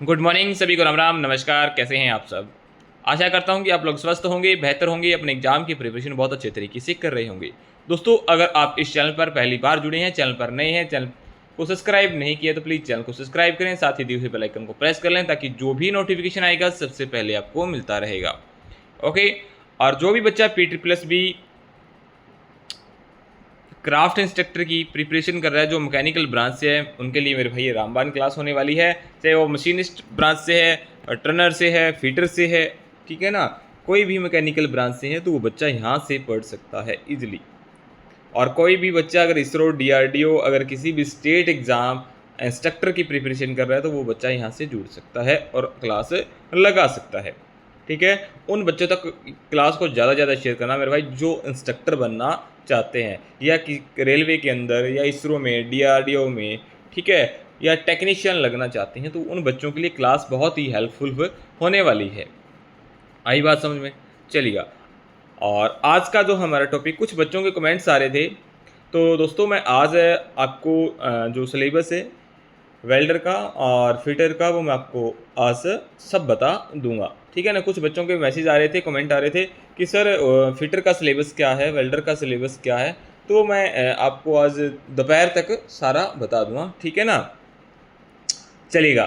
Good morning सभी को, राम राम, नमस्कार। कैसे हैं आप सब? आशा करता हूं कि आप लोग स्वस्थ होंगे, बेहतर होंगे, अपने एग्जाम की प्रिपरेशन बहुत अच्छे तरीके से कर रहे होंगे। दोस्तों, अगर आप इस चैनल पर पहली बार जुड़े हैं, चैनल पर नए हैं, चैनल को सब्सक्राइब नहीं किया तो प्लीज़ चैनल को सब्सक्राइब करें, साथ ही दिए हुए बेल आइकन को प्रेस कर लें ताकि जो भी नोटिफिकेशन आएगा सबसे पहले आपको मिलता रहेगा। ओके। और जो भी बच्चा PTPLS-B क्राफ्ट इंस्ट्रक्टर की प्रिपरेशन कर रहा है, जो मैकेनिकल ब्रांच से है, उनके लिए मेरे भाई ये रामबान क्लास होने वाली है। चाहे वो मशीनिस्ट ब्रांच से है, टर्नर से है, फीटर से है, ठीक है ना, कोई भी मैकेनिकल ब्रांच से है तो वो बच्चा यहाँ से पढ़ सकता है इजीली। और कोई भी बच्चा अगर इसरो, DRDO, अगर किसी भी स्टेट एग्ज़ाम इंस्ट्रक्टर की प्रिपरेशन कर रहा है तो वो बच्चा यहाँ से जुड़ सकता है और क्लास लगा सकता है। ठीक है। उन बच्चों तक क्लास को ज़्यादा से ज़्यादा शेयर करना मेरे भाई, जो इंस्ट्रक्टर बनना चाहते हैं या कि रेलवे के अंदर या इसरो में, DRDO में, ठीक है, या टेक्नीशियन लगना चाहते हैं, तो उन बच्चों के लिए क्लास बहुत ही हेल्पफुल होने वाली है। आई बात समझ में? चलिएगा। और आज का जो हमारा टॉपिक, कुछ बच्चों के कमेंट्स आ रहे थे, तो दोस्तों मैं आज आपको जो सिलेबस है वेल्डर का और फिटर का, वो मैं आपको आज सब बता दूंगा। ठीक है ना। कुछ बच्चों के मैसेज आ रहे थे, कमेंट आ रहे थे कि सर फिटर का सिलेबस क्या है, वेल्डर का सिलेबस क्या है, तो मैं आपको आज दोपहर तक सारा बता दूंगा। ठीक है ना। चलिएगा।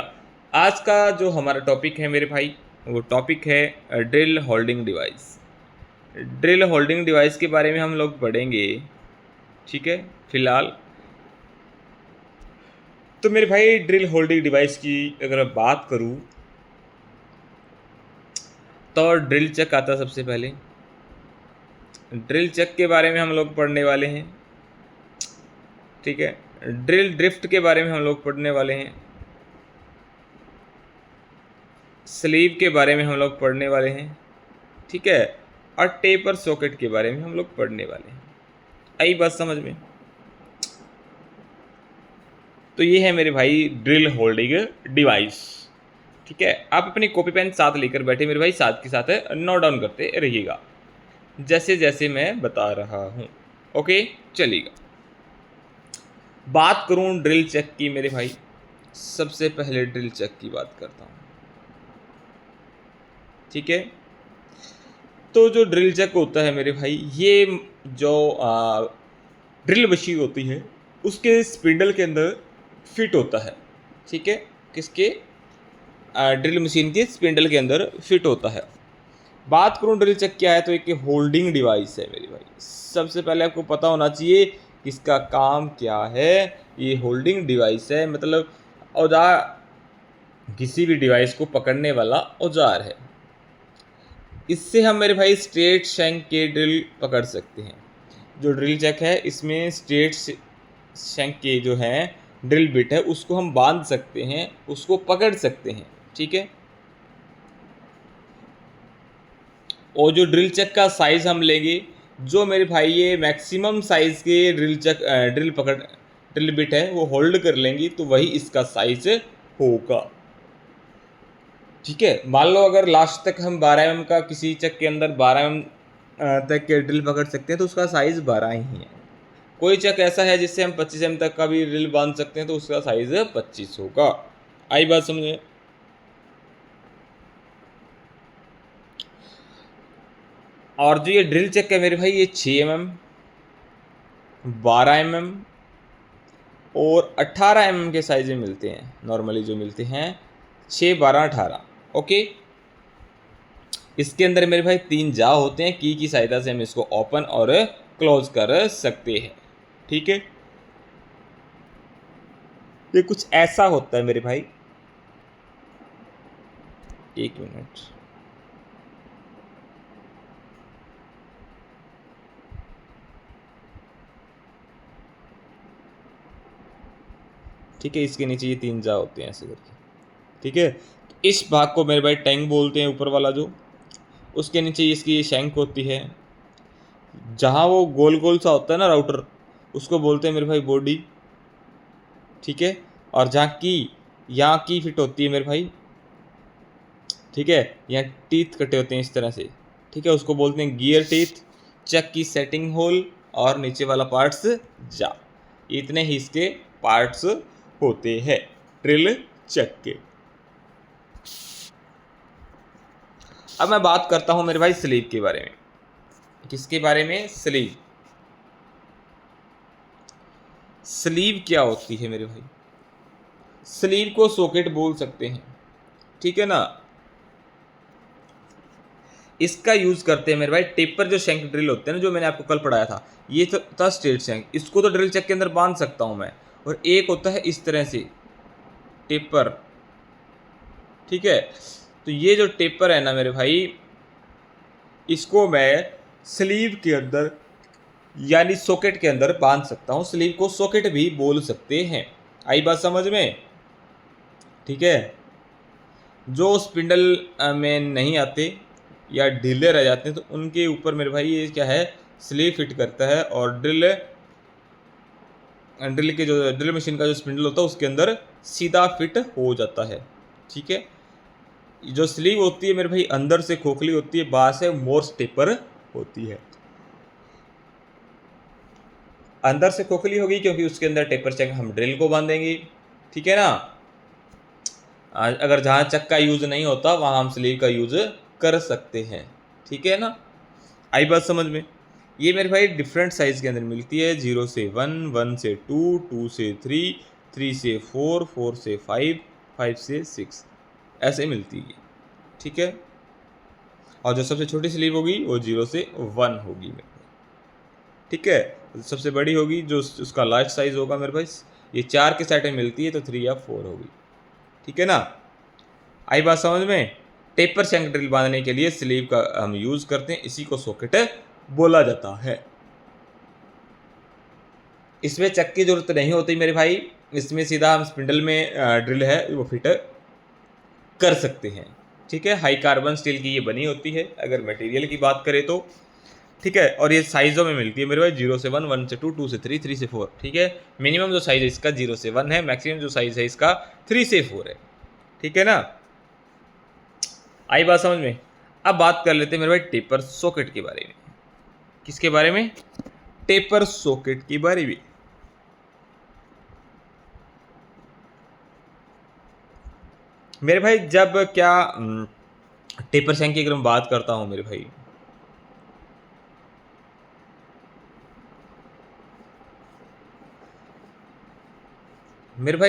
आज का जो हमारा टॉपिक है मेरे भाई, वो टॉपिक है drill holding device. Drill holding device के बारे में हम लोग पढ़ेंगे। ठीक है। फिलहाल तो मेरे भाई ड्रिल होल्डिंग डिवाइस की अगर मैं बात करूं तो ड्रिल चक आता सबसे पहले। ड्रिल चक के बारे में हम लोग पढ़ने वाले हैं। ठीक है। ड्रिल ड्रिफ्ट के बारे में हम लोग पढ़ने वाले हैं। स्लीव के बारे में हम लोग पढ़ने वाले हैं। ठीक है। और टेपर सॉकेट के बारे में हम लोग पढ़ने वाले हैं। आई बात समझ में? तो ये है मेरे भाई ड्रिल होल्डिंग डिवाइस। ठीक है। आप अपनी कॉपी पेन साथ लेकर बैठे मेरे भाई, साथ के साथ नोट डाउन करते रहिएगा जैसे जैसे मैं बता रहा हूँ। ओके। चलिएगा। बात करूँ ड्रिल चेक की मेरे भाई, सबसे पहले ड्रिल चेक की बात करता हूँ। ठीक है। तो जो ड्रिल चेक होता है मेरे भाई, ये जो ड्रिल मशीन होती है उसके स्पिंडल के अंदर फिट होता है। ठीक है। किसके? ड्रिल मशीन के स्पिंडल के अंदर फिट होता है। बात करूँ ड्रिल चेक क्या है, तो एक होल्डिंग डिवाइस है मेरे भाई। सबसे पहले आपको पता होना चाहिए कि इसका काम क्या है। ये होल्डिंग डिवाइस है, मतलब औजार, किसी भी डिवाइस को पकड़ने वाला औजार है। इससे हम मेरे भाई स्ट्रेट शैंक के ड्रिल पकड़ सकते हैं। जो ड्रिल चेक है इसमें स्ट्रेट शैंक के जो है ड्रिल बिट है उसको हम बांध सकते हैं, उसको पकड़ सकते हैं। ठीक है। और जो ड्रिल चक का साइज़ हम लेंगे, जो मेरे भाई ये मैक्सिमम साइज़ के ड्रिल बिट है वो होल्ड कर लेंगी, तो वही इसका साइज़ होगा। ठीक है। मान लो अगर लास्ट तक हम 12 mm का, किसी चक के अंदर 12 mm तक के ड्रिल पकड़ सकते हैं तो उसका साइज़ 12 ही है। कोई चक ऐसा है जिससे हम 25 mm तक का भी ड्रिल बांध सकते हैं तो उसका साइज़ 25 होगा। आई बात समझ में? और जो ये ड्रिल चक है मेरे भाई, ये 6 mm, 12 mm और 18 mm के साइज में मिलते हैं। नॉर्मली जो मिलते हैं 6, 12, 18। ओके। इसके अंदर मेरे भाई 3 जा होते हैं, की सहायता से हम इसको ओपन और क्लोज कर सकते हैं। ठीक है। ये कुछ ऐसा होता है मेरे भाई। एक मिनट। ठीक है। इसके नीचे ये 3 जा होते हैं ऐसे करके। ठीक है। तो इस भाग को मेरे भाई टैंक बोलते हैं, ऊपर वाला जो, उसके नीचे इसकी शैंक होती है। जहाँ वो गोल गोल सा होता है ना राउटर, उसको बोलते हैं मेरे भाई बॉडी। ठीक है। और जहाँ की, यहाँ की फिट होती है मेरे भाई। ठीक है। यहाँ टीथ कटे होते हैं इस तरह से। ठीक है। उसको बोलते हैं गियर टीथ। चक की सेटिंग होल और नीचे वाला पार्ट्स जा, इतने ही इसके पार्ट्स होते हैं ड्रिल चक के। अब मैं बात करता हूँ मेरे भाई स्लीव के बारे में। किसके बारे में? स्लीव। स्लीव क्या होती है मेरे भाई? स्लीव को सॉकेट बोल सकते हैं, ठीक है ना। इसका यूज करते हैं मेरे भाई टेपर जो शैंक ड्रिल होते हैं ना, जो मैंने आपको कल पढ़ाया था, ये तो था स्ट्रेट शैंक, इसको तो ड्रिल चक के अंदर बांध सकता हूं मैं। और एक होता है इस तरह से टेपर, ठीक है। तो ये जो टेपर है ना मेरे भाई, इसको मैं स्लीव के अंदर यानी सॉकेट के अंदर बांध सकता हूं। स्लीव को सॉकेट भी बोल सकते हैं। आई बात समझ में? ठीक है। जो स्पिंडल में नहीं आते या ढीले रह जाते हैं, तो उनके ऊपर मेरे भाई ये क्या है, स्लीव फिट करता है, और ड्रिल के जो ड्रिल मशीन का जो स्पिंडल होता है उसके अंदर सीधा फिट हो जाता है, ठीक है। जो स्लीव होती है मेरे भाई अंदर से खोखली होती है, बाहर से मोर्स टेपर होती है। अंदर से खोखली होगी क्योंकि उसके अंदर टेपर चक हम ड्रिल को बांधेंगे, ठीक है ना। अगर जहाँ चक का यूज नहीं होता वहाँ हम स्लीव का यूज कर सकते हैं, ठीक है ना। आई बात समझ में? ये मेरे भाई डिफरेंट साइज के अंदर मिलती है, 0 से 1, 1 से 2, 2 से 3, 3 से 4, 4 से 5, 5 से 6, ऐसे मिलती है, ठीक है। और जो सबसे छोटी स्लीव होगी वो 0 से 1 होगी मेरे भाई, ठीक है। सबसे बड़ी होगी जो उसका लास्ट साइज होगा मेरे भाई, ये 4 के सेट में मिलती है तो 3 या 4 होगी, ठीक है ना। आई बात समझ में? टेपर शैंक ड्रिल बांधने के लिए स्लीव का हम यूज करते हैं, इसी को सॉकेट बोला जाता है। इसमें चक की जरूरत नहीं होती मेरे भाई, इसमें सीधा हम स्पिंडल में ड्रिल है वो फिट कर सकते हैं, ठीक है। हाई कार्बन स्टील की ये बनी होती है अगर मटेरियल की बात करें तो, ठीक है। और ये साइज़ों में मिलती है मेरे भाई, 0 से 1, 1 से 2, 2 से 3, 3 से 4, ठीक है। मिनिमम जो साइज़ है इसका 0 से 1 है, मैक्सिमम जो साइज़ है इसका 3 से 4 है, ठीक है ना। आई बात समझ में? अब बात कर लेते हैं मेरे भाई टेपर सॉकेट के बारे में। किसके बारे में? टेपर सॉकेट के बारे में। मेरे भाई जब क्या टेपर शैंक की अगर मैं बात करता हूं मेरे भाई,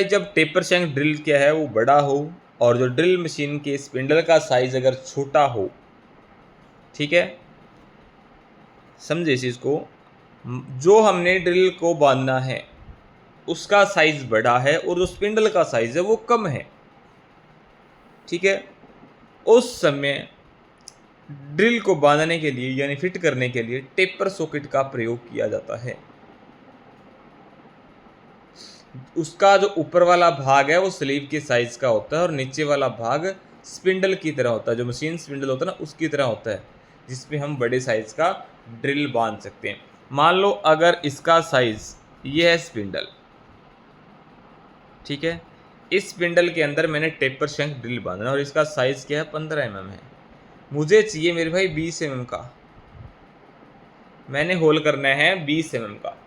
जब टेपर शैंक ड्रिल क्या है वो बड़ा हो और जो ड्रिल मशीन के स्पिंडल का साइज अगर छोटा हो, ठीक है, समझे इस चीज़ को। जो हमने ड्रिल को बांधना है उसका साइज बड़ा है और जो स्पिंडल का साइज है वो कम है, ठीक है। उस समय ड्रिल को बांधने के लिए यानी फिट करने के लिए टेपर सॉकेट का प्रयोग किया जाता है। उसका जो ऊपर वाला भाग है वो स्लीव के साइज का होता है और नीचे वाला भाग स्पिंडल की तरह होता है, जो मशीन स्पिंडल होता है ना उसकी तरह होता है, जिसमें हम बड़े साइज का ड्रिल बांध सकते हैं। मान लो अगर इसका साइज ये है स्पिंडल, ठीक है। इस स्पिंडल के अंदर मैंने टेपर शैंक ड्रिल बांधना और इसका साइज क्या है, 15 mm है। मुझे चाहिए मेरे भाई 20 mm का, मैंने होल करना है 20 mm का।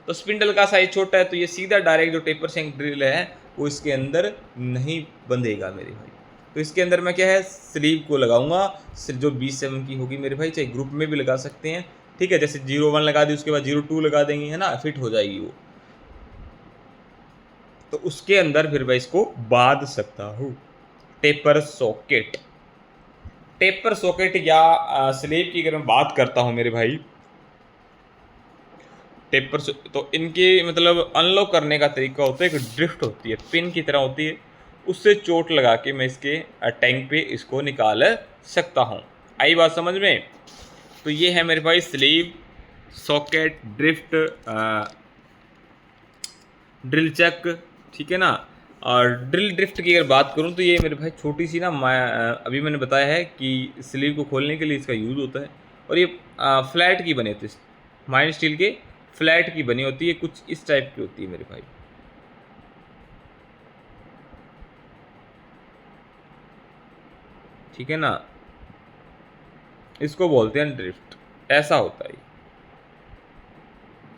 तो स्पिंडल का साइज छोटा है तो ये सीधा डायरेक्ट जो टेपर शैंक ड्रिल है वो इसके अंदर नहीं बंधेगा मेरे भाई। तो इसके अंदर मैं क्या है, स्लीव को लगाऊंगा, जो 20 mm की होगी मेरे भाई, चाहे ग्रुप में भी लगा सकते हैं, ठीक है। जैसे 0-1 लगा दी उसके बाद 0-2 लगा देंगे, है ना, फिट हो जाएगी वो। तो उसके अंदर फिर मैं इसको बांध सकता हूँ। टेपर सॉकेट, टेपर सॉकेट या स्लीव की अगर मैं बात करता हूँ मेरे भाई, टेपर तो इनके मतलब अनलॉक करने का तरीका होता है, एक ड्रिफ्ट होती है, पिन की तरह होती है, उससे चोट लगा के मैं इसके टैंक पे इसको निकाल सकता हूँ। आई बात समझ में? तो ये है मेरे भाई sleeve, socket, drift, drill chuck, ठीक है ना। और ड्रिल ड्रिफ्ट की अगर बात करूँ तो ये मेरे भाई छोटी सी ना, अभी मैंने बताया है कि स्लीव को खोलने के लिए इसका यूज़ होता है। और ये फ्लैट की बनी होती है, माइंड स्टील के फ्लैट की बनी होती है, कुछ इस टाइप की होती है मेरे भाई, ठीक है ना। इसको बोलते हैं ड्रिफ्ट, ऐसा होता है,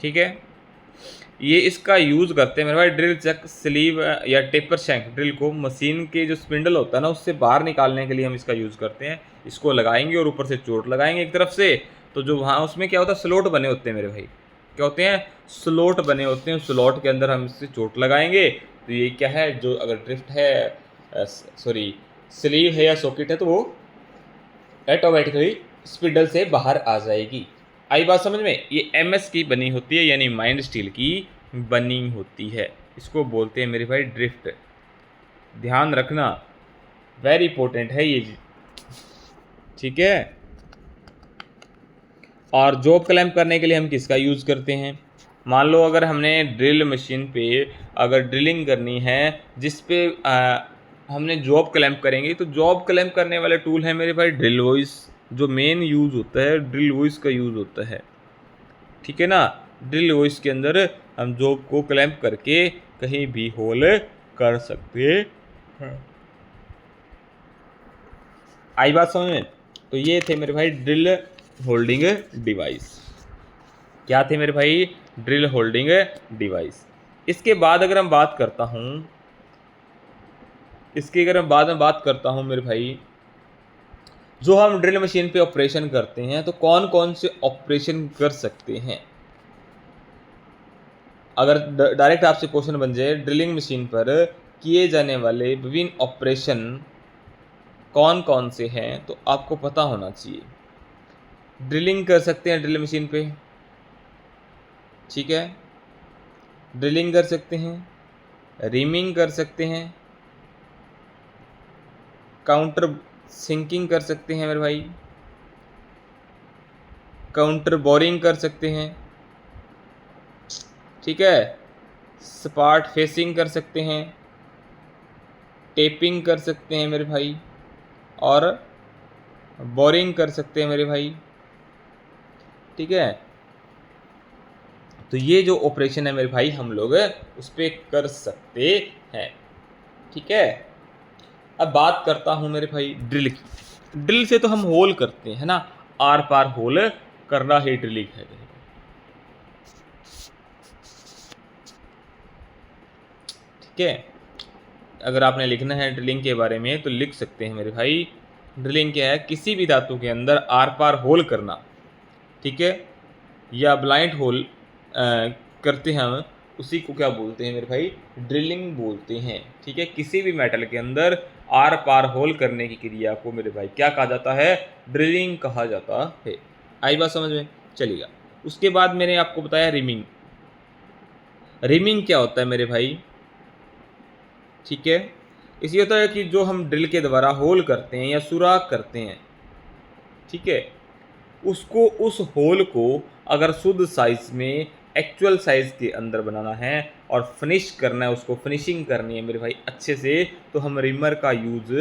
ठीक है। ये इसका यूज़ करते हैं मेरे भाई ड्रिल चक स्लीव या टेपर शैंक ड्रिल को मशीन के जो स्पिंडल होता है ना उससे बाहर निकालने के लिए हम इसका यूज़ करते हैं। इसको लगाएंगे और ऊपर से चोट लगाएंगे एक तरफ से, तो जो वहाँ उसमें क्या होता है स्लोट बने होते हैं मेरे भाई, क्या होते हैं स्लोट बने होते हैं, स्लॉट के अंदर हम इससे चोट लगाएंगे। तो ये क्या है, जो अगर ड्रिफ्ट है सॉरी स्लीव है या सॉकेट है तो वो ऑटोमेटिकली स्पिंडल से बाहर आ जाएगी। आई बात समझ में? ये एमएस की बनी होती है यानी माइंड स्टील की बनी होती है, इसको बोलते हैं मेरे भाई ड्रिफ्ट। ध्यान रखना, वेरी इंपॉर्टेंट है ये, ठीक है। और जॉब क्लैंप करने के लिए हम किसका यूज़ करते हैं? मान लो अगर हमने ड्रिल मशीन पे अगर ड्रिलिंग करनी है जिस पे हमने जॉब क्लैंप करेंगे, तो जॉब क्लैंप करने वाले टूल है मेरे भाई ड्रिल वॉइस। जो मेन यूज़ होता है ड्रिल वॉइस का यूज़ होता है, ठीक है ना। ड्रिल वॉइस के अंदर हम जॉब को क्लैंप करके कहीं भी होल कर सकते हैं। आई बात समझ में? तो ये थे मेरे भाई ड्रिल होल्डिंग डिवाइस। क्या थे मेरे भाई? Drill holding device. इसके बाद अगर हम बात करता हूँ, इसके अगर मैं बाद में बात करता हूँ मेरे भाई, जो हम ड्रिल मशीन पे ऑपरेशन करते हैं तो कौन कौन से ऑपरेशन कर सकते हैं। अगर डायरेक्ट आपसे क्वेश्चन बन जाए ड्रिलिंग मशीन पर किए जाने वाले विभिन्न ऑपरेशन कौन कौन से हैं, तो आपको पता होना चाहिए। ड्रिलिंग कर सकते हैं ड्रिल मशीन पे, ठीक है, ड्रिलिंग कर सकते हैं, रीमिंग कर सकते हैं, काउंटर सिंकिंग कर सकते हैं मेरे भाई, काउंटर बोरिंग कर सकते हैं, ठीक है, स्पार्ट फेसिंग कर सकते हैं, टेपिंग कर सकते हैं मेरे भाई, और बोरिंग कर सकते हैं मेरे भाई, ठीक है। तो ये जो ऑपरेशन है मेरे भाई हम लोग उस पर कर सकते हैं, ठीक है। अब बात करता हूँ मेरे भाई ड्रिल की। ड्रिल से तो हम होल करते हैं ना, आर पार होल करना ही ड्रिलिंग है, ठीक है। अगर आपने लिखना है ड्रिलिंग के बारे में तो लिख सकते हैं मेरे भाई, ड्रिलिंग क्या है? किसी भी धातु के अंदर आर पार होल करना, ठीक है, या ब्लाइंड होल करते हैं हम, उसी को क्या बोलते हैं मेरे भाई? ड्रिलिंग बोलते हैं, ठीक है। किसी भी मेटल के अंदर आर पार होल करने की क्रिया को मेरे भाई क्या कहा जाता है? ड्रिलिंग कहा जाता है। आई बात समझ में? चलिएगा। उसके बाद मैंने आपको बताया रिमिंग। रिमिंग क्या होता है मेरे भाई? ठीक है, इसी होता है कि जो हम ड्रिल के द्वारा होल करते हैं या सुराख करते हैं, ठीक है, उसको उस होल को अगर शुद्ध साइज में एक्चुअल साइज के अंदर बनाना है और फिनिश करना है, उसको फिनिशिंग करनी है मेरे भाई अच्छे से, तो हम रिमर का यूज़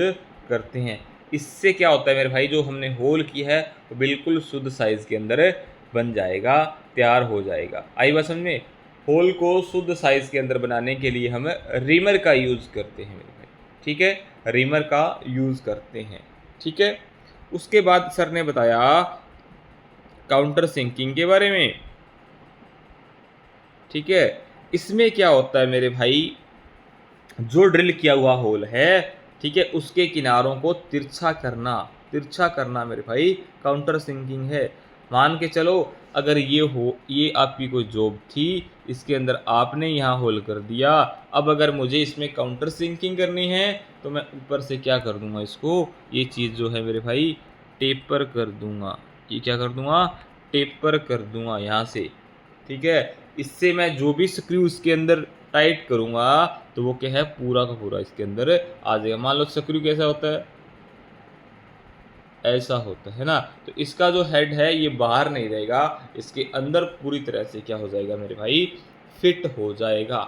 करते हैं। इससे क्या होता है मेरे भाई, जो हमने होल किया है वो बिल्कुल शुद्ध साइज के अंदर बन जाएगा, तैयार हो जाएगा। आई बात समझ में? होल को शुद्ध साइज के अंदर बनाने के लिए हम रिमर का यूज़ करते हैं मेरे भाई, ठीक है, रिमर का यूज़ करते हैं, ठीक है। उसके बाद सर ने बताया काउंटर सिंकिंग के बारे में, ठीक है। इसमें क्या होता है मेरे भाई, जो ड्रिल किया हुआ होल है, ठीक है, उसके किनारों को तिरछा करना मेरे भाई काउंटर सिंकिंग है। मान के चलो अगर ये आपकी कोई जॉब थी, इसके अंदर आपने यहाँ होल कर दिया, अब अगर मुझे इसमें काउंटर सिंकिंग करनी है तो मैं ऊपर से क्या कर दूंगा, इसको ये चीज़ जो है मेरे भाई टेपर कर दूंगा। ये क्या कर दूंगा? टेपर कर दूंगा यहाँ से, ठीक है। इससे मैं जो भी स्क्रू इसके अंदर टाइट करूँगा तो वो क्या है, पूरा का पूरा इसके अंदर आ जाएगा। मान लो स्क्रू कैसा होता है, ऐसा होता है ना, तो इसका जो हेड है ये बाहर नहीं रहेगा, इसके अंदर पूरी तरह से क्या हो जाएगा मेरे भाई, फिट हो जाएगा,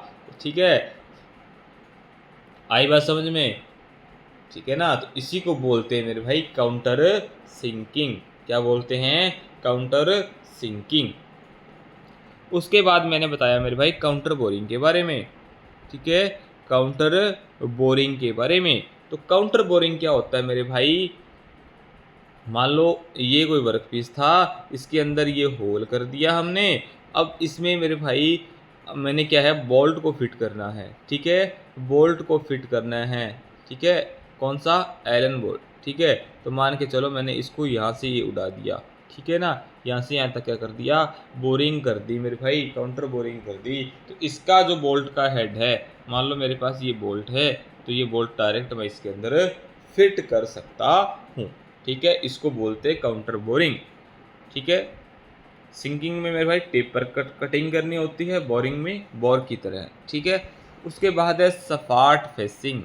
ठीक है। आई बात समझ में? ठीक है ना, तो इसी को बोलते हैं मेरे भाई काउंटर सिंकिंग। क्या बोलते हैं? Counter sinking. उसके बाद मैंने बताया मेरे भाई काउंटर बोरिंग के बारे में, ठीक है, काउंटर बोरिंग के बारे में। तो काउंटर बोरिंग क्या होता है मेरे भाई, मान लो ये कोई वर्क पीस था, इसके अंदर ये होल कर दिया हमने, अब इसमें मेरे भाई मैंने क्या है, बोल्ट को फिट करना है, ठीक है, बोल्ट को फिट करना है, ठीक है, कौन सा, एलन बोल्ट, ठीक है। तो मान के चलो मैंने इसको यहाँ से ये उड़ा दिया, ठीक है ना, यहाँ से यहाँ तक क्या कर दिया, बोरिंग कर दी मेरे भाई, काउंटर बोरिंग कर दी। तो इसका जो बोल्ट का हेड है, मान लो मेरे पास ये बोल्ट है, तो ये बोल्ट डायरेक्ट मैं इसके अंदर फिट कर सकता हूँ, ठीक है, इसको बोलते हैं काउंटर बोरिंग, ठीक है। सिंकिंग में मेरे भाई टेप पर कटिंग करनी होती है, बोरिंग में बोर की तरह, ठीक है। उसके बाद है सपाट फेसिंग,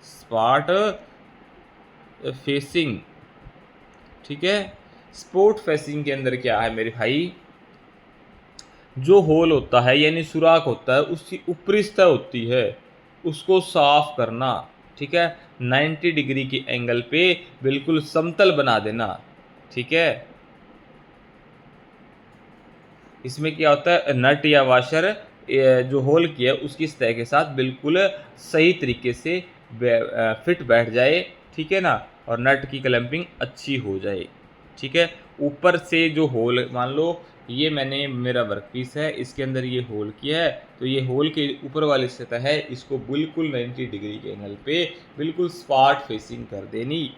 स्पाट फेसिंग, ठीक है। स्पोर्ट फेसिंग के अंदर क्या है मेरे भाई, जो होल होता है यानी सुराख होता है, उसकी ऊपरी सतह होती है, उसको साफ करना, ठीक है, 90 डिग्री के एंगल पे बिल्कुल समतल बना देना, ठीक है। इसमें क्या होता है, नट या वाशर जो होल किया है उसकी सतह के साथ बिल्कुल सही तरीके से फिट बैठ जाए, ठीक है ना, और नट की क्लैंपिंग अच्छी हो जाए, ठीक है। ऊपर से जो होल, मान लो ये मैंने मेरा वर्कपीस है, इसके अंदर ये होल किया है, तो ये होल के ऊपर वाली सतह है, इसको बिल्कुल 90 डिग्री के एंगल पे बिल्कुल स्पाट फेसिंग कर देनी,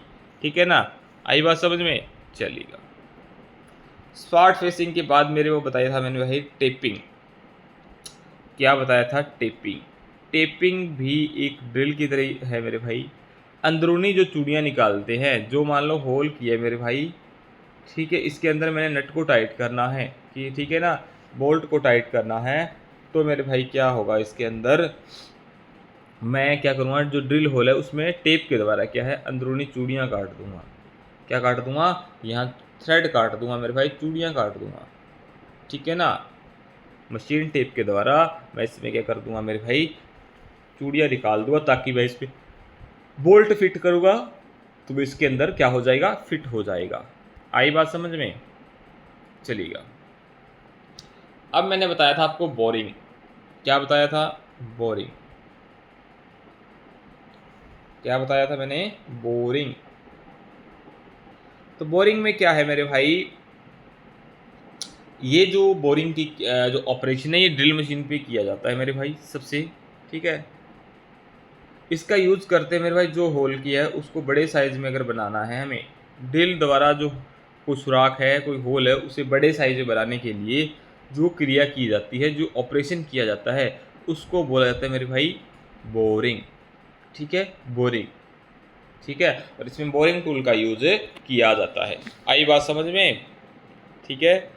ठीक है ना। आई बात समझ में, चलेगा। स्पाट फेसिंग के बाद मेरे वो बताया था मैंने भाई टेपिंग, क्या बताया था, टेपिंग। टेपिंग भी एक ड्रिल की तरह है मेरे भाई, अंदरूनी जो चूड़ियाँ निकालते हैं, जो मान लो होल किया है मेरे भाई, ठीक है, इसके अंदर मैंने नट को टाइट करना है, कि ठीक है ना, बोल्ट को टाइट करना है, तो मेरे भाई क्या होगा, इसके अंदर मैं क्या करूँगा, जो ड्रिल होल है उसमें टेप के द्वारा क्या है, अंदरूनी चूड़ियाँ काट दूंगा, क्या काट दूंगा, यहाँ थ्रेड काट दूंगा मेरे भाई, चूड़ियाँ काट दूंगा, ठीक है ना। मशीन टेप के द्वारा मैं इसमें क्या कर दूंगा मेरे भाई, चूड़ियाँ निकाल दूंगा, ताकि मैं इस पर बोल्ट फिट करूँगा तो इसके अंदर क्या हो जाएगा, फिट हो जाएगा। आई बात समझ में, चलिएगा। अब मैंने बताया था आपको बोरिंग, क्या बताया था, बोरिंग, क्या बताया था मैंने, बोरिंग। तो बोरिंग में क्या है मेरे भाई, ये जो बोरिंग की जो ऑपरेशन है ये ड्रिल मशीन पे किया जाता है मेरे भाई सबसे, ठीक है। इसका यूज़ करते हैं मेरे भाई, जो होल किया है उसको बड़े साइज़ में अगर बनाना है हमें, ड्रिल द्वारा जो कोई सुराख है, कोई होल है, उसे बड़े साइज में बनाने के लिए जो क्रिया की जाती है, जो ऑपरेशन किया जाता है, उसको बोला जाता है मेरे भाई बोरिंग, ठीक है, बोरिंग, ठीक है। और इसमें बोरिंग टूल का यूज़ किया जाता है। आई बात समझ में, ठीक है,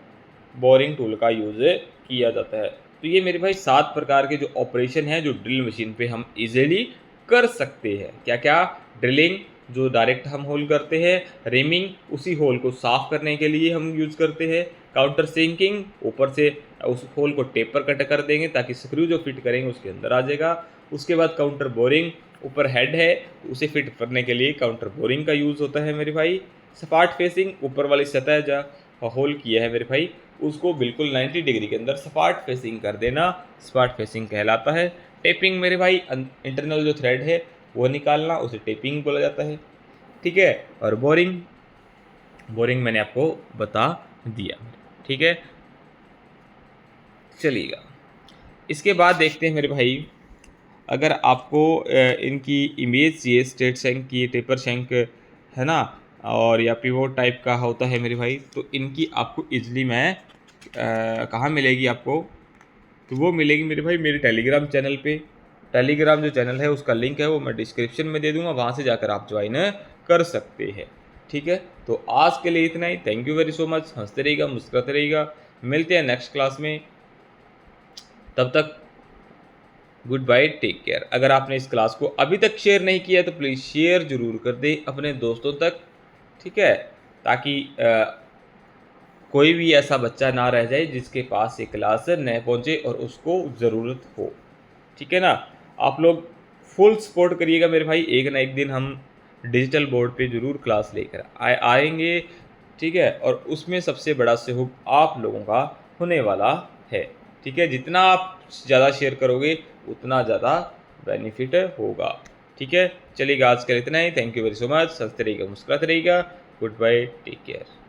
बोरिंग टूल का यूज़ किया जाता है। तो ये मेरे भाई 7 प्रकार के जो ऑपरेशन हैं जो ड्रिल मशीन पे हम इजीली कर सकते हैं। क्या क्या, ड्रिलिंग जो डायरेक्ट हम होल करते हैं, रिमिंग उसी होल को साफ करने के लिए हम यूज़ करते हैं, काउंटर सिंकिंग ऊपर से उस होल को टेप पर कट कर देंगे ताकि स्क्रू जो फिट करेंगे उसके अंदर आ जाएगा। उसके बाद काउंटर बोरिंग, ऊपर हेड है उसे फिट करने के लिए काउंटर बोरिंग का यूज़ होता है मेरे भाई। सपाट फेसिंग, ऊपर वाली सतह जहाँ होल किया है मेरे भाई उसको बिल्कुल 90 डिग्री के अंदर सपाट फेसिंग कर देना, सपाट फेसिंग कहलाता है। टेपिंग मेरे भाई, इंटरनल जो थ्रेड है वो निकालना, उसे टेपिंग बोला जाता है, ठीक है। और बोरिंग, बोरिंग मैंने आपको बता दिया, ठीक है, चलिएगा। इसके बाद देखते हैं मेरे भाई, अगर आपको इनकी इमेज चाहिए, स्ट्रेट शैंक की, टेपर शैंक है ना, और या पिवोट टाइप का होता है मेरे भाई, तो इनकी आपको इजली मैं कहाँ मिलेगी आपको, तो वो मिलेगी मेरे भाई मेरे टेलीग्राम चैनल पे। टेलीग्राम जो चैनल है उसका लिंक है वो मैं डिस्क्रिप्शन में दे दूंगा, वहाँ से जाकर आप ज्वाइन कर सकते हैं, ठीक है। तो आज के लिए इतना ही, thank you very so much. हंसते रहिएगा, मुस्कुराते रहिएगा, मिलते हैं नेक्स्ट क्लास में, तब तक गुड बाय, टेक केयर। अगर आपने इस क्लास को अभी तक शेयर नहीं किया तो प्लीज़ शेयर ज़रूर कर दें अपने दोस्तों तक, ठीक है, ताकि कोई भी ऐसा बच्चा ना रह जाए जिसके पास ये क्लास न पहुंचे और उसको ज़रूरत हो, ठीक है ना। आप लोग फुल सपोर्ट करिएगा मेरे भाई, एक ना एक दिन हम डिजिटल बोर्ड पे ज़रूर क्लास लेकर आएंगे, ठीक है। और उसमें सबसे बड़ा सहयोग आप लोगों का होने वाला है, ठीक है। जितना आप ज़्यादा शेयर करोगे उतना ज़्यादा बेनिफिट होगा, ठीक है। चलिएगा, आज के लिए इतना ही, thank you very so much. हंसते रहिएगा, मुस्कुराते रहिएगा, गुड बाय, टेक केयर।